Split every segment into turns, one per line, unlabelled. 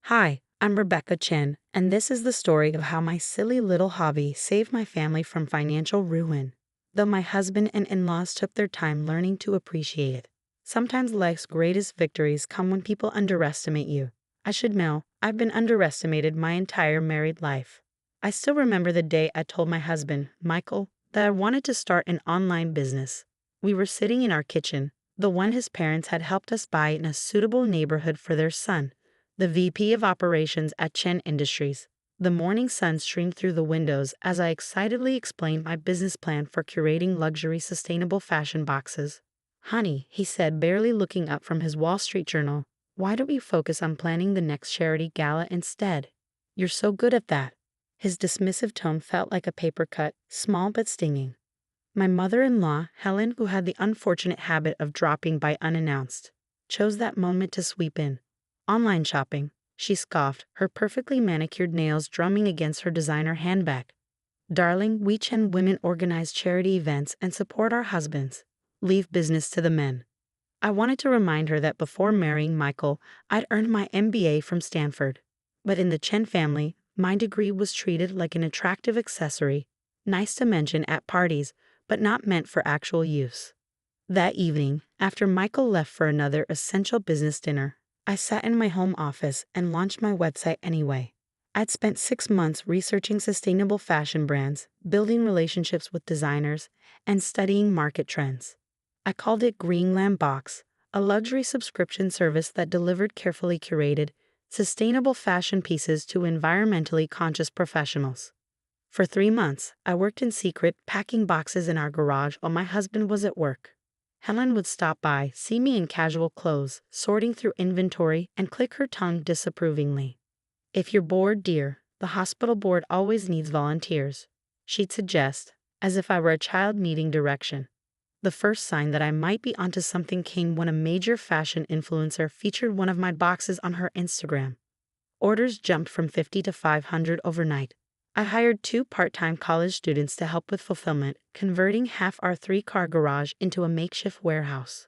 Hi, I'm Rebecca Chen, and this is the story of how my silly little hobby saved my family from financial ruin. Though my husband and in laws took their time learning to appreciate it. Sometimes life's greatest victories come when people underestimate you. I should know, I've been underestimated my entire married life. I still remember the day I told my husband, Michael, that I wanted to start an online business. We were sitting in our kitchen, the one his parents had helped us buy in a suitable neighborhood for their son, the VP of Operations at Chen Industries. The morning sun streamed through the windows as I excitedly explained my business plan for curating luxury sustainable fashion boxes. Honey, he said, barely looking up from his Wall Street Journal, why don't you focus on planning the next charity gala instead? You're so good at that. His dismissive tone felt like a paper cut, small but stinging. My mother-in-law, Helen, who had the unfortunate habit of dropping by unannounced, chose that moment to sweep in. Online shopping, she scoffed, her perfectly manicured nails drumming against her designer handbag. Darling, we Chen women organize charity events and support our husbands. Leave business to the men. I wanted to remind her that before marrying Michael, I'd earned my MBA from Stanford. But in the Chen family, my degree was treated like an attractive accessory, nice to mention at parties, but not meant for actual use. That evening, after Michael left for another essential business dinner, I sat in my home office and launched my website anyway. I'd spent 6 months researching sustainable fashion brands, building relationships with designers, and studying market trends. I called it Greenland Box, a luxury subscription service that delivered carefully curated, sustainable fashion pieces to environmentally conscious professionals. For 3 months, I worked in secret, packing boxes in our garage while my husband was at work. Helen would stop by, see me in casual clothes, sorting through inventory, and click her tongue disapprovingly. If you're bored, dear, the hospital board always needs volunteers, she'd suggest, as if I were a child needing direction. The first sign that I might be onto something came when a major fashion influencer featured one of my boxes on her Instagram. Orders jumped from 50 to 500 overnight. I hired 2 part-time college students to help with fulfillment, converting half our 3-car garage into a makeshift warehouse.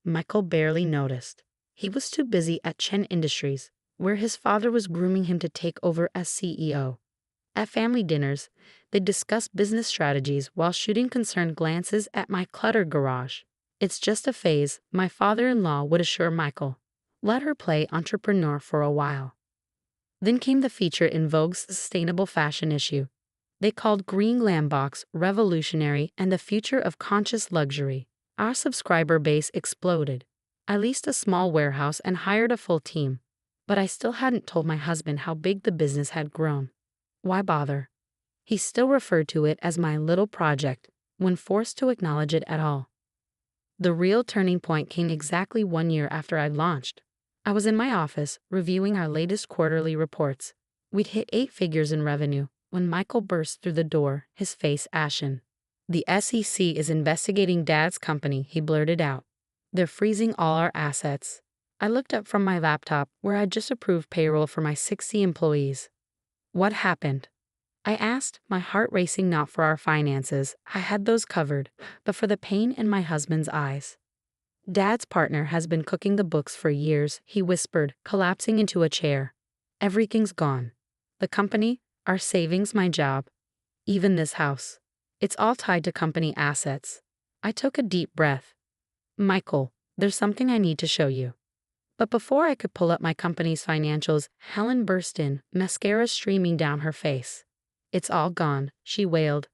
Michael barely noticed. He was too busy at Chen Industries, where his father was grooming him to take over as CEO. At family dinners, they discussed business strategies while shooting concerned glances at my cluttered garage. It's just a phase, my father-in-law would assure Michael. Let her play entrepreneur for a while. Then came the feature in Vogue's sustainable fashion issue. They called Greenland Box revolutionary and the future of conscious luxury. Our subscriber base exploded. I leased a small warehouse and hired a full team. But I still hadn't told my husband how big the business had grown. Why bother? He still referred to it as my little project, when forced to acknowledge it at all. The real turning point came exactly 1 year after I'd launched. I was in my office, reviewing our latest quarterly reports. We'd hit 8 figures in revenue, when Michael burst through the door, his face ashen. The SEC is investigating Dad's company, he blurted out. They're freezing all our assets. I looked up from my laptop, where I'd just approved payroll for my 60 employees. What happened? I asked, my heart racing. Not for our finances, I had those covered, but for the pain in my husband's eyes. Dad's partner has been cooking the books for years, he whispered, collapsing into a chair. Everything's gone. The company, our savings, my job, even this house. It's all tied to company assets. I took a deep breath. Michael, there's something I need to show you. But before I could pull up my company's financials, Helen burst in, mascara streaming down her face. It's all gone, she wailed.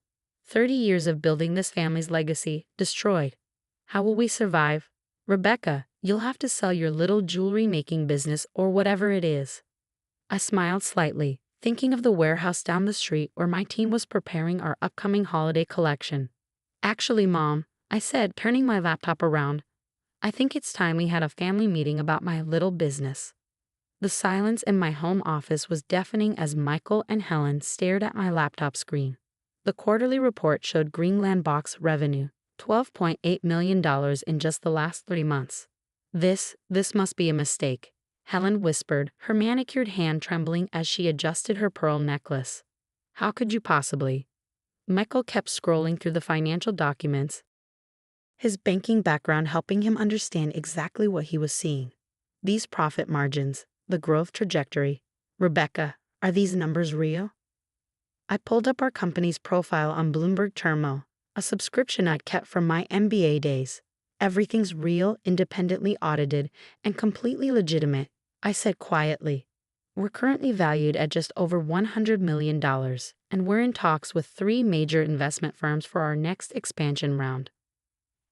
30 years of building this family's legacy, destroyed. How will we survive? Rebecca, you'll have to sell your little jewelry-making business or whatever it is. I smiled slightly, thinking of the warehouse down the street where my team was preparing our upcoming holiday collection. Actually, Mom, I said, turning my laptop around, I think it's time we had a family meeting about my little business. The silence in my home office was deafening as Michael and Helen stared at my laptop screen. The quarterly report showed Greenland Box revenue, $12.8 million in just the last 3 months. This must be a mistake, Helen whispered, her manicured hand trembling as she adjusted her pearl necklace. How could you possibly? Michael kept scrolling through the financial documents, his banking background helping him understand exactly what he was seeing. These profit margins, the growth trajectory, Rebecca, are these numbers real? I pulled up our company's profile on Bloomberg Termo, a subscription I'd kept from my MBA days. Everything's real, independently audited, and completely legitimate, I said quietly. We're currently valued at just over $100 million, and we're in talks with 3 major investment firms for our next expansion round.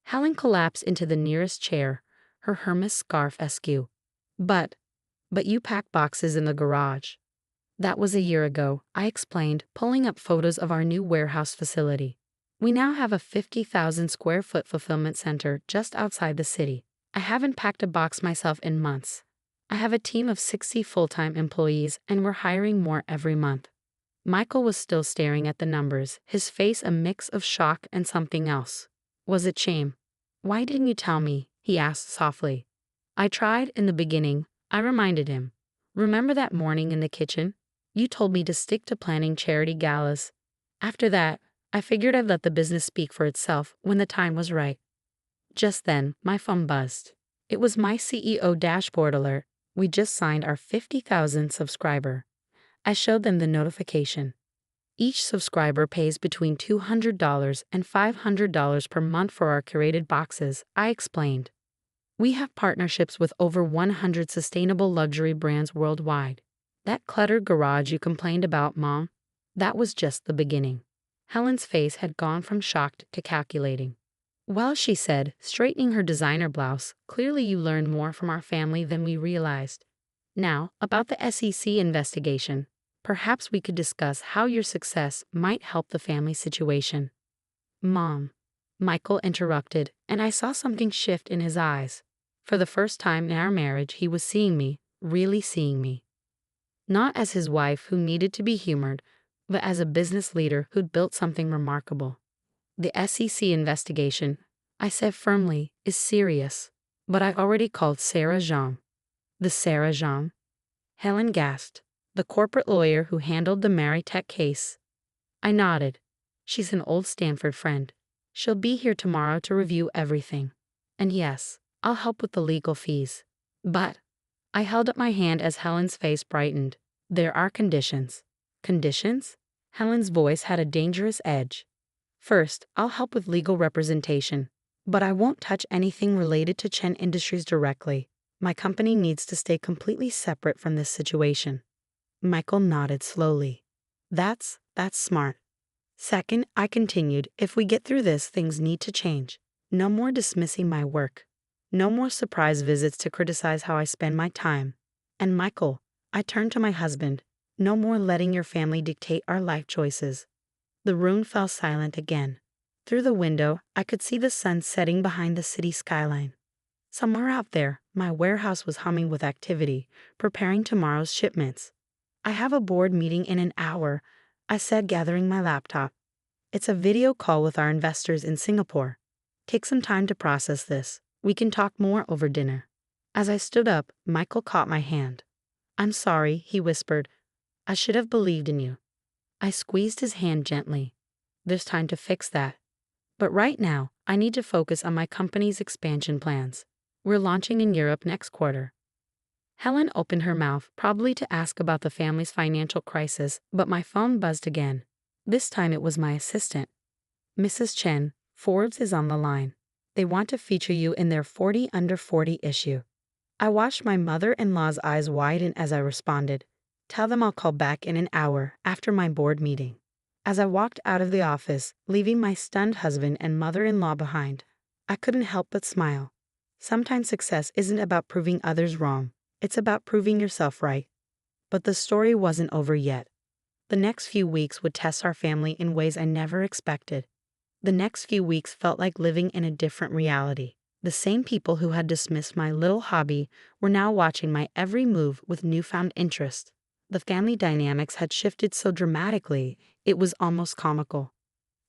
Helen collapsed into the nearest chair, her Hermes scarf askew. But you pack boxes in the garage. That was a year ago, I explained, pulling up photos of our new warehouse facility. We now have a 50,000 square foot fulfillment center just outside the city. I haven't packed a box myself in months. I have a team of 60 full-time employees, and we're hiring more every month. Michael was still staring at the numbers, his face a mix of shock and something else. Was it shame? Why didn't you tell me? He asked softly. I tried in the beginning, I reminded him. Remember that morning in the kitchen? You told me to stick to planning charity galas. After that, I figured I'd let the business speak for itself when the time was right. Just then, my phone buzzed. It was my CEO dashboard alert. We just signed our 50,000th subscriber. I showed them the notification. Each subscriber pays between $200 and $500 per month for our curated boxes, I explained. We have partnerships with over 100 sustainable luxury brands worldwide. That cluttered garage you complained about, Mom? That was just the beginning. Helen's face had gone from shocked to calculating. Well, she said, straightening her designer blouse, clearly you learned more from our family than we realized. Now, about the SEC investigation. Perhaps we could discuss how your success might help the family situation. Mom. Michael interrupted, and I saw something shift in his eyes. For the first time in our marriage, he was seeing me, really seeing me. Not as his wife who needed to be humored, but as a business leader who'd built something remarkable. The SEC investigation, I said firmly, is serious, but I already called Sarah Jean. The Sarah Jean? Helen gasped. The corporate lawyer who handled the Maritech case. I nodded. She's an old Stanford friend. She'll be here tomorrow to review everything. And yes, I'll help with the legal fees. But I held up my hand as Helen's face brightened. There are conditions. Conditions? Helen's voice had a dangerous edge. First, I'll help with legal representation. But I won't touch anything related to Chen Industries directly. My company needs to stay completely separate from this situation. Michael nodded slowly. That's smart. Second, I continued, if we get through this, things need to change. No more dismissing my work. No more surprise visits to criticize how I spend my time. And Michael, I turned to my husband, no more letting your family dictate our life choices. The room fell silent again. Through the window, I could see the sun setting behind the city skyline. Somewhere out there, my warehouse was humming with activity, preparing tomorrow's shipments. I have a board meeting in an hour, I said, gathering my laptop. It's a video call with our investors in Singapore. Take some time to process this. We can talk more over dinner. As I stood up, Michael caught my hand. I'm sorry, he whispered. I should have believed in you. I squeezed his hand gently. There's time to fix that. But right now, I need to focus on my company's expansion plans. We're launching in Europe next quarter. Helen opened her mouth, probably to ask about the family's financial crisis, but my phone buzzed again. This time it was my assistant. Mrs. Chen, Forbes is on the line. They want to feature you in their 40 Under 40 issue. I watched my mother-in-law's eyes widen as I responded. Tell them I'll call back in an hour after my board meeting. As I walked out of the office, leaving my stunned husband and mother-in-law behind, I couldn't help but smile. Sometimes success isn't about proving others wrong. It's about proving yourself right. But the story wasn't over yet. The next few weeks would test our family in ways I never expected. The next few weeks felt like living in a different reality. The same people who had dismissed my little hobby were now watching my every move with newfound interest. The family dynamics had shifted so dramatically, it was almost comical.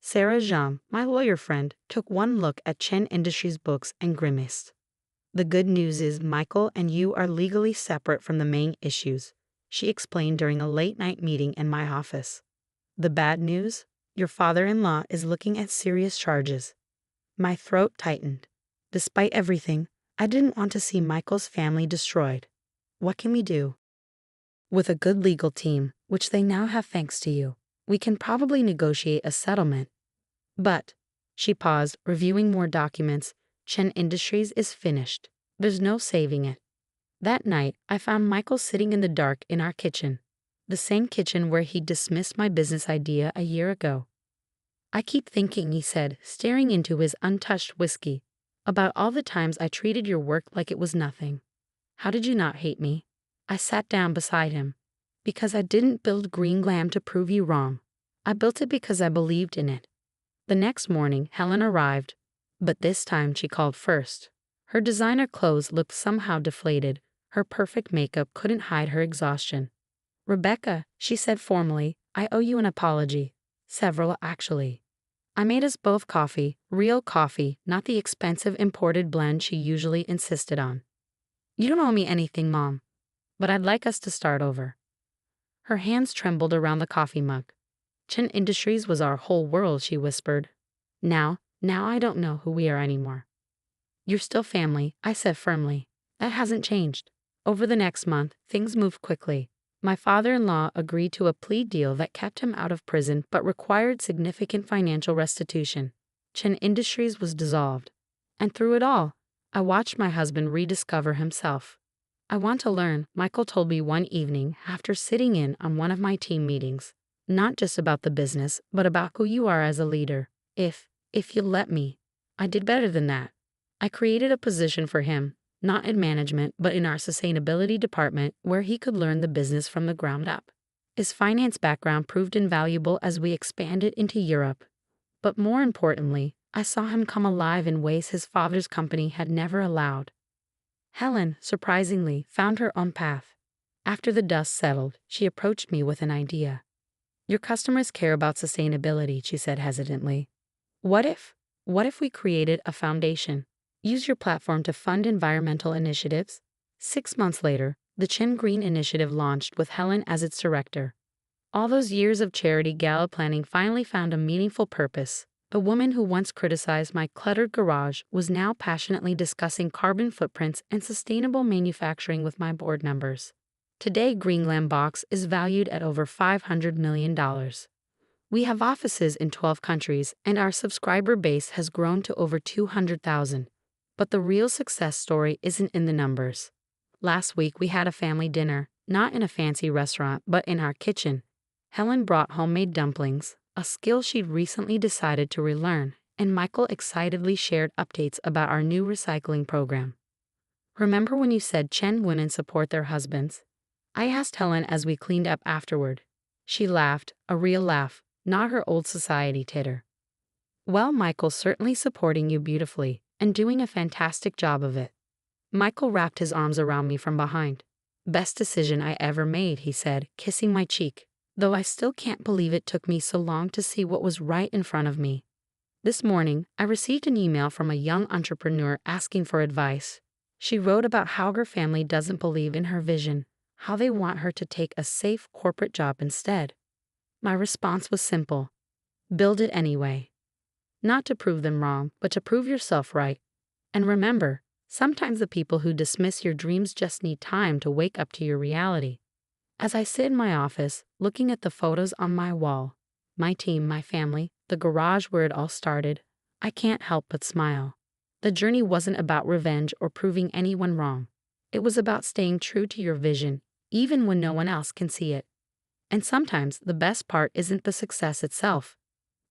Sarah Jean, my lawyer friend, took one look at Chen Industries books and grimaced. The good news is Michael and you are legally separate from the main issues, she explained during a late-night meeting in my office. The bad news? Your father-in-law is looking at serious charges. My throat tightened. Despite everything, I didn't want to see Michael's family destroyed. What can we do? With a good legal team, which they now have thanks to you, we can probably negotiate a settlement. But, she paused, reviewing more documents, Chen Industries is finished. There's no saving it. That night, I found Michael sitting in the dark in our kitchen. The same kitchen where he dismissed my business idea a year ago. I keep thinking, he said, staring into his untouched whiskey, about all the times I treated your work like it was nothing. How did you not hate me? I sat down beside him. Because I didn't build Green Glam to prove you wrong. I built it because I believed in it. The next morning, Helen arrived, but this time she called first. Her designer clothes looked somehow deflated. Her perfect makeup couldn't hide her exhaustion. Rebecca, she said formally, I owe you an apology. Several, actually. I made us both coffee, real coffee, not the expensive imported blend she usually insisted on. You don't owe me anything, Mom, but I'd like us to start over. Her hands trembled around the coffee mug. Chen Industries was our whole world, she whispered. Now I don't know who we are anymore. You're still family, I said firmly. That hasn't changed. Over the next month, things moved quickly. My father-in-law agreed to a plea deal that kept him out of prison but required significant financial restitution. Chen Industries was dissolved. And through it all, I watched my husband rediscover himself. I want to learn, Michael told me one evening after sitting in on one of my team meetings. Not just about the business, but about who you are as a leader. If you'll let me. I did better than that. I created a position for him, not in management, but in our sustainability department, where he could learn the business from the ground up. His finance background proved invaluable as we expanded into Europe. But more importantly, I saw him come alive in ways his father's company had never allowed. Helen, surprisingly, found her own path. After the dust settled, she approached me with an idea. Your customers care about sustainability, she said hesitantly. What if we created a foundation? Use your platform to fund environmental initiatives? 6 months later, the Chen Green Initiative launched with Helen as its director. All those years of charity gala planning finally found a meaningful purpose. The woman who once criticized my cluttered garage was now passionately discussing carbon footprints and sustainable manufacturing with my board members. Today, Green Glam Box is valued at over $500 million. We have offices in 12 countries, and our subscriber base has grown to over 200,000. But the real success story isn't in the numbers. Last week, we had a family dinner, not in a fancy restaurant, but in our kitchen. Helen brought homemade dumplings, a skill she'd recently decided to relearn, and Michael excitedly shared updates about our new recycling program. Remember when you said Chen women support their husbands? I asked Helen as we cleaned up afterward. She laughed, a real laugh, not her old society titter. Well, Michael's certainly supporting you beautifully, and doing a fantastic job of it. Michael wrapped his arms around me from behind. Best decision I ever made, he said, kissing my cheek, though I still can't believe it took me so long to see what was right in front of me. This morning, I received an email from a young entrepreneur asking for advice. She wrote about how her family doesn't believe in her vision, how they want her to take a safe corporate job instead. My response was simple. Build it anyway. Not to prove them wrong, but to prove yourself right. And remember, sometimes the people who dismiss your dreams just need time to wake up to your reality. As I sit in my office, looking at the photos on my wall, my team, my family, the garage where it all started, I can't help but smile. The journey wasn't about revenge or proving anyone wrong. It was about staying true to your vision, even when no one else can see it. And sometimes the best part isn't the success itself,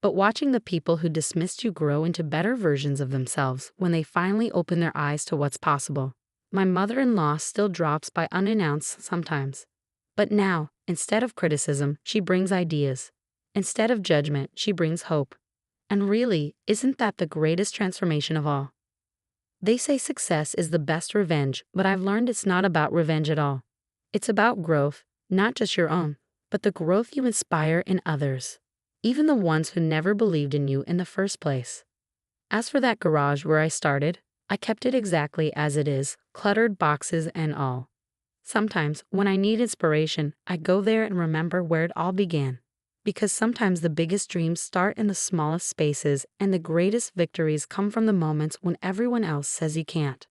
but watching the people who dismissed you grow into better versions of themselves when they finally open their eyes to what's possible. My mother-in-law still drops by unannounced sometimes. But now, instead of criticism, she brings ideas. Instead of judgment, she brings hope. And really, isn't that the greatest transformation of all? They say success is the best revenge, but I've learned it's not about revenge at all. It's about growth, not just your own, but the growth you inspire in others, even the ones who never believed in you in the first place. As for that garage where I started, I kept it exactly as it is, cluttered boxes and all. Sometimes, when I need inspiration, I go there and remember where it all began. Because sometimes the biggest dreams start in the smallest spaces, and the greatest victories come from the moments when everyone else says you can't.